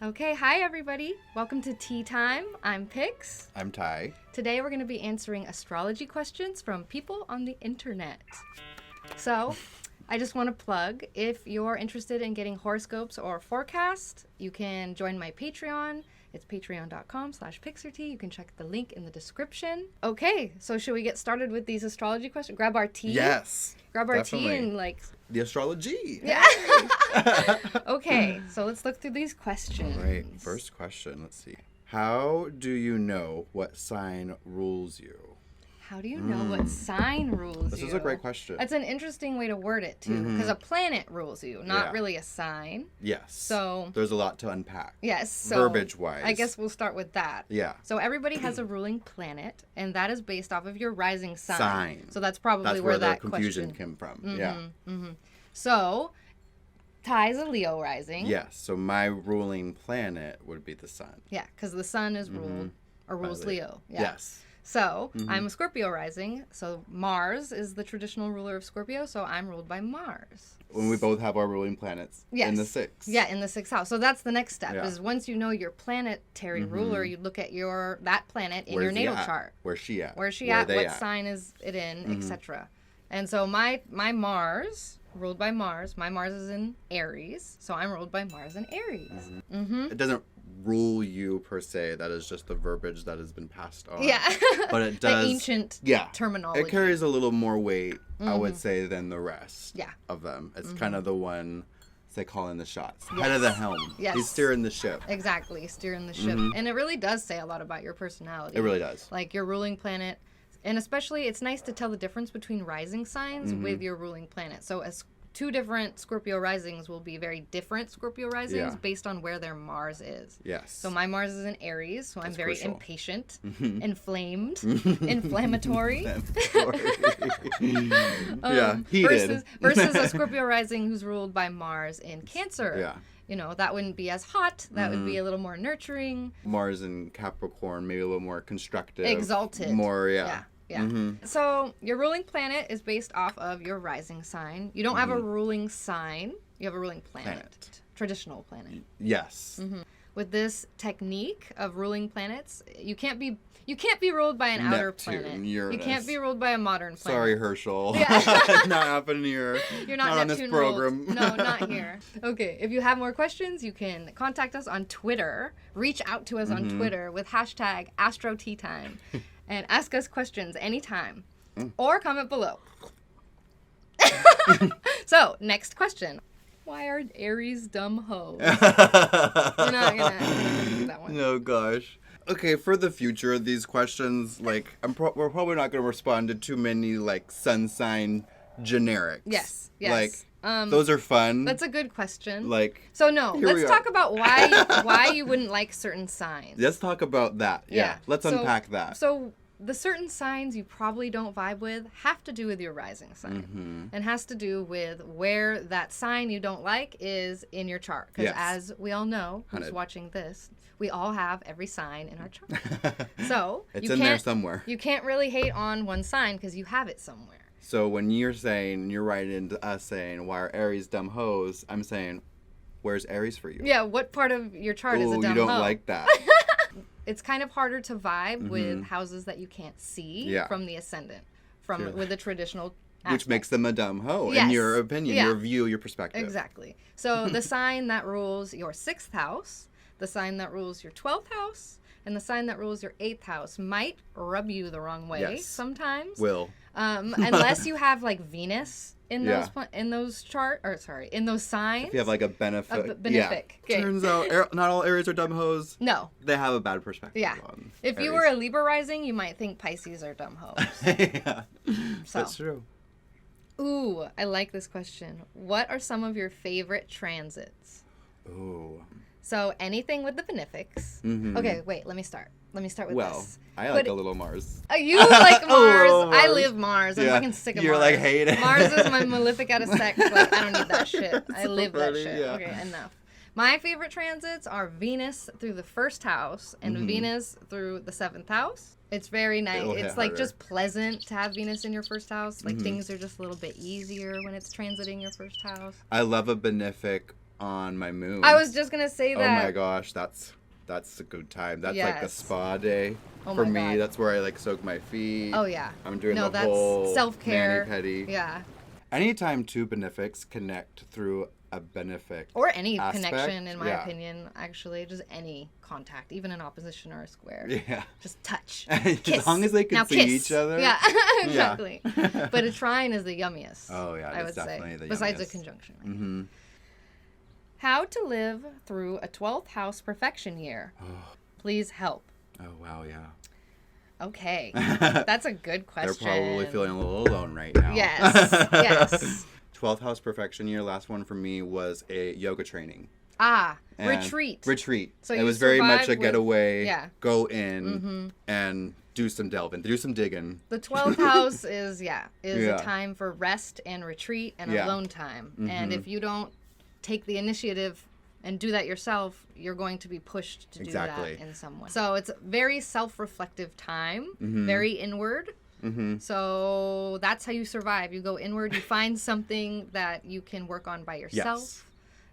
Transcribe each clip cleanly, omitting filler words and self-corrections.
Okay, hi everybody. Welcome to Tea Time. I'm Pix. I'm Ty. Today we're going to be answering astrology questions from people on the internet. So, I just want to plug, if you're interested in getting horoscopes or forecasts, you can join my Patreon. It's patreon.com/pixartea. You can check the link in the description. Okay, so should we get started with these astrology questions? Grab our tea. Yes. Grab our definitely. tea and The astrology. Yeah. Okay, so let's look through these questions. All right. First question. Let's see. How do you know what sign rules you? How do you know what sign rules This you? is a great question. That's an interesting way to word it, too, because a planet rules you, not really a sign. Yes. So there's a lot to unpack. Yes. So verbiage-wise. I guess we'll start with that. Yeah. So everybody has a ruling planet, and that is based off of your rising sign. Sign. So that's probably That's where the that confusion question came from. Yeah. So Ty's a Leo rising. Yes. So my ruling planet would be the sun. Yeah, because the sun is ruled or rules Leo. Yeah. Yes. So I'm a Scorpio rising. So Mars is the traditional ruler of Scorpio. So I'm ruled by Mars. When we both have our ruling planets in the sixth. Yeah, in the sixth house. So that's the next step. Yeah. Is once you know your planetary ruler, you look at that planet in your Where's he natal at? chart. Where's she at? Where's she Where are at? they What at? sign is it in, etc. And so my Mars, ruled by Mars, my Mars is in Aries. So I'm ruled by Mars in Aries. It doesn't rule you per se. That is just the verbiage that has been passed on. Yeah. But it does. The ancient terminology. It carries a little more weight, I would say, than the rest of them. It's kind of the one, say, calling the shots. Head of the helm. Yes. He's steering the ship. Exactly, steering the ship. And it really does say a lot about your personality. It really does. Like your ruling planet. And especially, it's nice to tell the difference between rising signs with your ruling planet. So as two different Scorpio risings will be very different Scorpio risings based on where their Mars is. Yes. So my Mars is in Aries, so I'm very crucial. impatient, inflamed, inflammatory. Heated. Versus a Scorpio rising who's ruled by Mars in Cancer. Yeah. You know, that wouldn't be as hot. That would be a little more nurturing. Mars in Capricorn, maybe a little more constructive. Exalted. More, Yeah. So your ruling planet is based off of your rising sign. You don't have a ruling sign. You have a ruling planet. Traditional planet. Yes. With this technique of ruling planets, you can't be ruled by an outer Neptune, planet. Uranus. You can't be ruled by a modern planet. Sorry, Herschel. Yeah. Not happening here. You're not on Neptune this program. ruled. No, not here. Okay, if you have more questions, you can contact us on Twitter. Reach out to us on Twitter with hashtag AstroTeaTime and ask us questions anytime or comment below. So, next question. Why are Aries dumb hoes? We're not gonna do that one. No, gosh. Okay, for the future of these questions, like, we're probably not going to respond to too many, like, sun sign generics. Yes. Like, those are fun. That's a good question. Like, so no, here we let's are. talk about why you wouldn't like certain signs. Let's talk about that. Yeah. Let's unpack that. So the certain signs you probably don't vibe with have to do with your rising sign. And has to do with where that sign you don't like is in your chart. Because as we all know, who's watching this, we all have every sign in our chart. So it's in there somewhere. You can't really hate on one sign because you have it somewhere. So when you're writing into us saying, why are Aries dumb hoes? I'm saying, where's Aries for you? Yeah, what part of your chart is a dumb you don't hoe? like that. It's kind of harder to vibe with houses that you can't see from the ascendant, with the traditional aspect. Which makes them a dumb hoe, in your opinion, your view, your perspective. Exactly. So the sign that rules your 6th house, the sign that rules your 12th house, and the sign that rules your 8th house might rub you the wrong way sometimes. Will. Unless you have like Venus in those in those signs. If you have like a benefic. Benefic. Okay. Turns out not all Aries are dumb hoes. No. They have a bad perspective. Yeah. On if Aries. you were a Libra rising, you might think Pisces are dumb hoes. Yeah. So. That's true. Ooh, I like this question. What are some of your favorite transits? Ooh. So anything with the benefics. Okay, wait, let me start. Let me start with this. I like a little Mars. You like Mars. Mars. I live Mars. I'm fucking sick of You're Mars. like, hate it. Mars is my malefic out of sex. Like, I don't need that shit. I So live that funny, shit. yeah. Okay, enough. My favorite transits are Venus through the 1st house and Venus through the 7th house. It's very nice. It'll It's hit like harder. just pleasant to have Venus in your 1st house. Like things are just a little bit easier when it's transiting your 1st house. I love a benefic on my moon. I was just gonna say Oh that. my gosh, that's a good time. That's like a Yes. spa day Oh for my me. God. That's where I like soak my feet. Oh yeah. I'm doing No, the that's whole self-care. mani-pedi. Yeah. Anytime two benefics connect through a benefic Or any aspect, connection, in my yeah. opinion, actually, just any contact, even an opposition or a square. Yeah. Just touch. As Kiss. long as they can Now see kiss. each other. Yeah, Yeah. exactly. But a trine is the yummiest. Oh yeah, I would that's definitely say. the Besides a yummiest. conjunction. Mm-hmm. How to live through a 12th house perfection year. Please help. Oh wow, yeah. Okay. That's a good question. They're probably feeling a little alone right now. Yes. Yes. 12th house perfection year. Last one for me was a yoga training. Ah, And retreat. Retreat. So it you was very much survive a with- getaway. yeah. Go in and do some delving, do some digging. The 12th house is Yeah. a time for rest and retreat and Yeah. alone time. And if you don't take the initiative and do that yourself, you're going to be pushed to do Exactly. that in some way. So it's a very self-reflective time, very inward. So that's how you survive. You go inward, you find something that you can work on by yourself. Yes.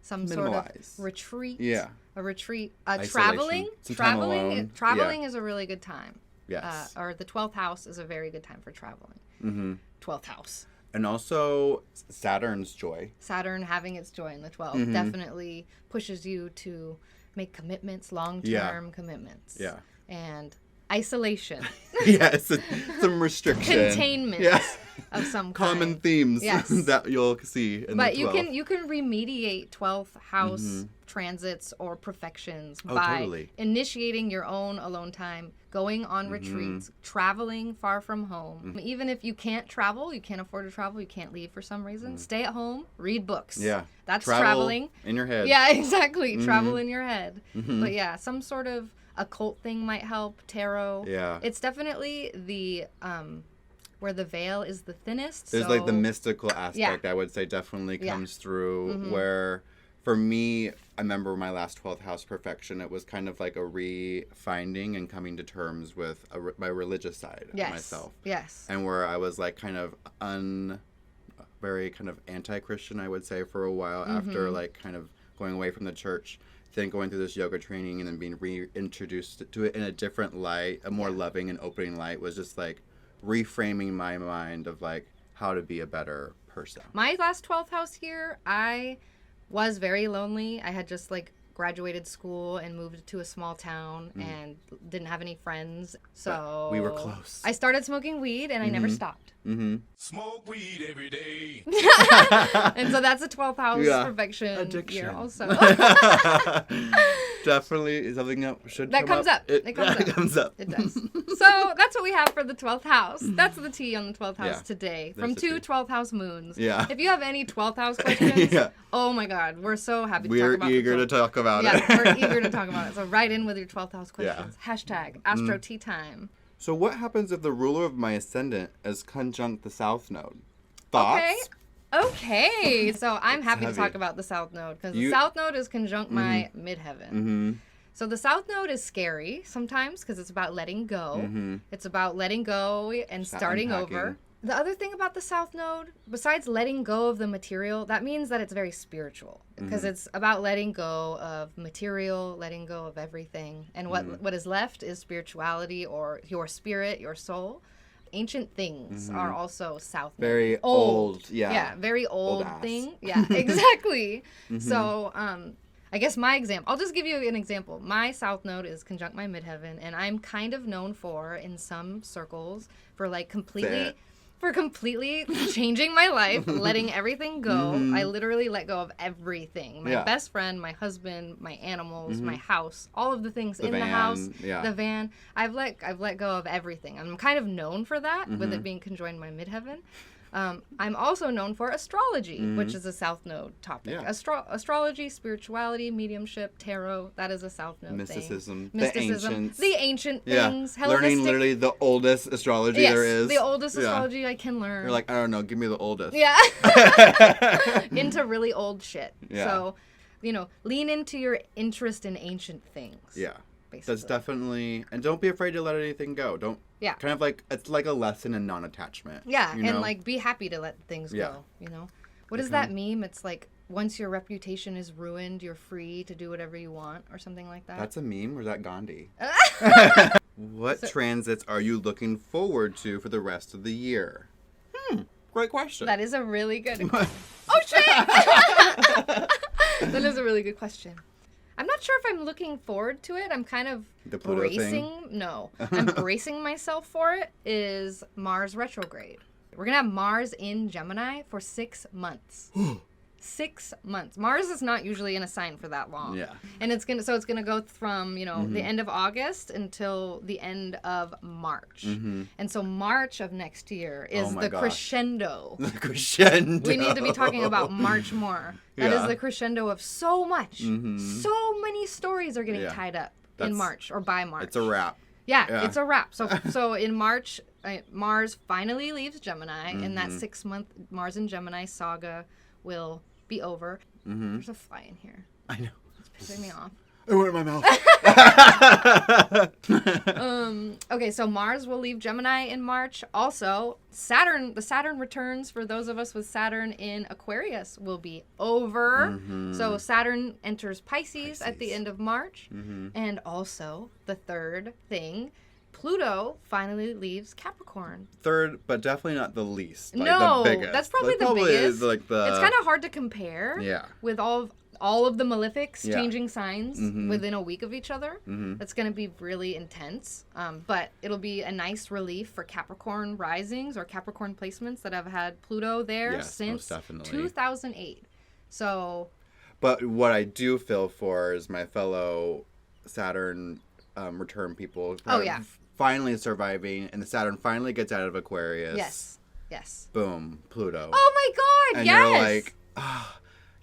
Some sort of Minimalize. retreat. Yeah. A retreat. Isolation. Traveling. Some time alone. Traveling Yeah. is a really good time. Yes. Or the 12th house is a very good time for traveling. 12th house. And also Saturn's joy. Saturn having its joy in the 12th definitely pushes you to make commitments, long-term commitments. Yeah. And isolation. Yes. Some restriction. Containment Yeah. of some kind. Common themes Yes. that you'll see in But the you 12th. can remediate 12th house transits or perfections Oh, by totally. initiating your own alone time, going on retreats, traveling far from home. Even if you can't travel, you can't afford to travel, you can't leave for some reason, stay at home, read books. Yeah. That's Travel traveling. in your head. Yeah, exactly. Travel in your head. But yeah, some sort of occult thing might help. Tarot. Yeah. It's definitely the where the veil is the thinnest. There's so like the mystical aspect, Yeah. I would say, definitely Yeah. comes through where for me, I remember my last 12th house perfection, it was kind of like a re-finding and coming to terms with my religious side of myself. Yes. And where I was like kind of very kind of anti-Christian, I would say, for a while after like kind of going away from the church, then going through this yoga training and then being reintroduced to it in a different light, a more loving and opening light, was just like reframing my mind of like how to be a better person. My last 12th house year, I was very lonely. I had just like graduated school and moved to a small town and didn't have any friends. So we were close. I started smoking weed and I never stopped. Smoke weed every day. And so that's a 12th house Yeah. perfection Addiction. year also. Definitely something that should That come comes up. It comes up. It comes up. It does. So that's what we have for the 12th house. That's the tea on the 12th house Yeah. today. There's From the two tea. 12th house moons. Yeah. If you have any 12th house questions, Yeah. oh my God, we're so happy to We're talk about eager the to 12th. talk about Yeah, it. we're eager to talk about it. So write in with your 12th house Yeah. questions. Hashtag Astro Tea Time. So what happens if the ruler of my ascendant is conjunct the south node? Thoughts? Okay. So I'm happy to heavy. talk about the south node because the You- south node is conjunct my midheaven. So the south node is scary sometimes because it's about letting go. It's about letting go and starting unpacking. over. The other thing about the south node, besides letting go of the material, that means that it's very spiritual because it's about letting go of material, letting go of everything. And what is left is spirituality or your spirit, your soul. Ancient things are also south node. Very old. Yeah. Yeah, very old ass. thing. Yeah, exactly. So, I guess my example, I'll just give you an example. My south node is conjunct my midheaven, and I'm kind of known for, in some circles, for like completely changing my life, letting everything go. I literally let go of everything. My Yeah. best friend, my husband, my animals, my house, all of the things The in the van, house, yeah. the van. I've let go of everything. I'm kind of known for that, with it being conjoined my midheaven. I'm also known for astrology, which is a South Node topic. Yeah. Astrology, spirituality, mediumship, tarot, that is a South Node Mysticism, thing. the ancients. The ancient Yeah. things. Learning Hellenistic. literally the oldest astrology Yes, there is. the oldest Yeah. astrology I can learn. You're like, I don't know, give me the oldest. Yeah. Into really old shit. Yeah. So, lean into your interest in ancient things. Yeah. Basically. That's definitely, and don't be afraid to let anything go. Don't, Yeah. kind of like, it's like a lesson in non-attachment. Yeah, you know? and like be happy to let things Yeah. go, What is that meme? It's like once your reputation is ruined, you're free to do whatever you want or something like that. That's a meme, or is that Gandhi? What transits are you looking forward to for the rest of the year? Great question. That is a really good... Oh, shit! That is a really good question. I'm not sure if I'm looking forward to it. I'm kind of The Pluto bracing. thing? No. I'm bracing myself for it, is Mars retrograde. We're going to have Mars in Gemini for 6 months. 6 months. Mars is not usually in a sign for that long. Yeah. And it's gonna go from, the end of August until the end of March. And so March of next year is the crescendo. The crescendo. We need to be talking about March more. That is Yeah. the crescendo of so much. So many stories are getting tied up in March or by March. It's a wrap. Yeah, it's a wrap. So in March, Mars finally leaves Gemini, and that 6 month Mars and Gemini saga will be over. There's a fly in here. I know. It's pissing me off. It went in my mouth. Okay, so Mars will leave Gemini in March. Also, the Saturn returns for those of us with Saturn in Aquarius will be over. So Saturn enters Pisces at the end of March. And also, the third thing, Pluto finally leaves Capricorn. Third, but definitely not the least. Like No, the biggest. that's probably the probably biggest. Is like the... It's kind of hard to compare. Yeah. With all of the malefics Yeah. changing signs within a week of each other. That's going to be really intense. But it'll be a nice relief for Capricorn risings or Capricorn placements that have had Pluto there Yes, since most definitely. 2008. So... But what I do feel for is my fellow Saturn return people. Oh, yeah. Finally surviving, and the Saturn finally gets out of Aquarius. Yes. Boom, Pluto. Oh my God, and yes! you're like,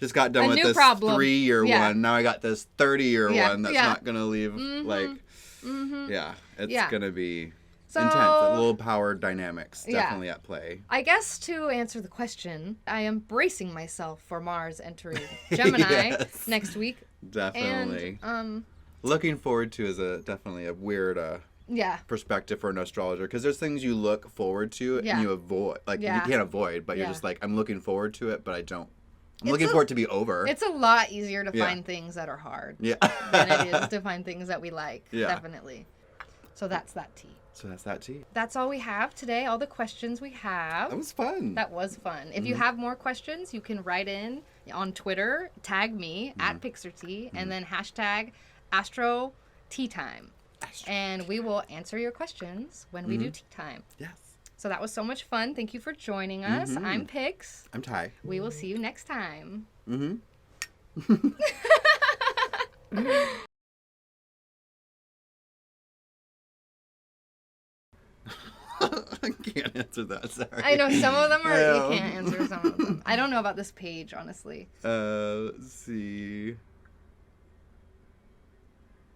just got done A with new this problem. 3-year Yeah. one. Now I got this 30-year Yeah, one that's yeah. not going to leave, it's going to be So- intense. A little power dynamics definitely at play. I guess to answer the question, I am bracing myself for Mars entering Gemini Yes. next week. Definitely. And, Looking forward to is definitely a weird perspective for an astrologer, because there's things you look forward to and you avoid. Like, you can't avoid, but you're just like, I'm looking forward to it, but I don't. I'm looking for it to be over. It's a lot easier to find things that are hard Yeah. than it is to find things that we like. Yeah. Definitely. So that's that tea. So that's that tea. That's all we have today, all the questions we have. That was fun. That was fun. If you have more questions, you can write in on Twitter, tag me at PixarT, and then hashtag Astro Tea Time. And we will answer your questions when we do tea time. Yes. So that was so much fun. Thank you for joining us. I'm Pix. I'm Ty. We will see you next time. I can't answer that, sorry. I know some of them are, Yeah. you can't answer some of them. I don't know about this page, honestly. Let's see.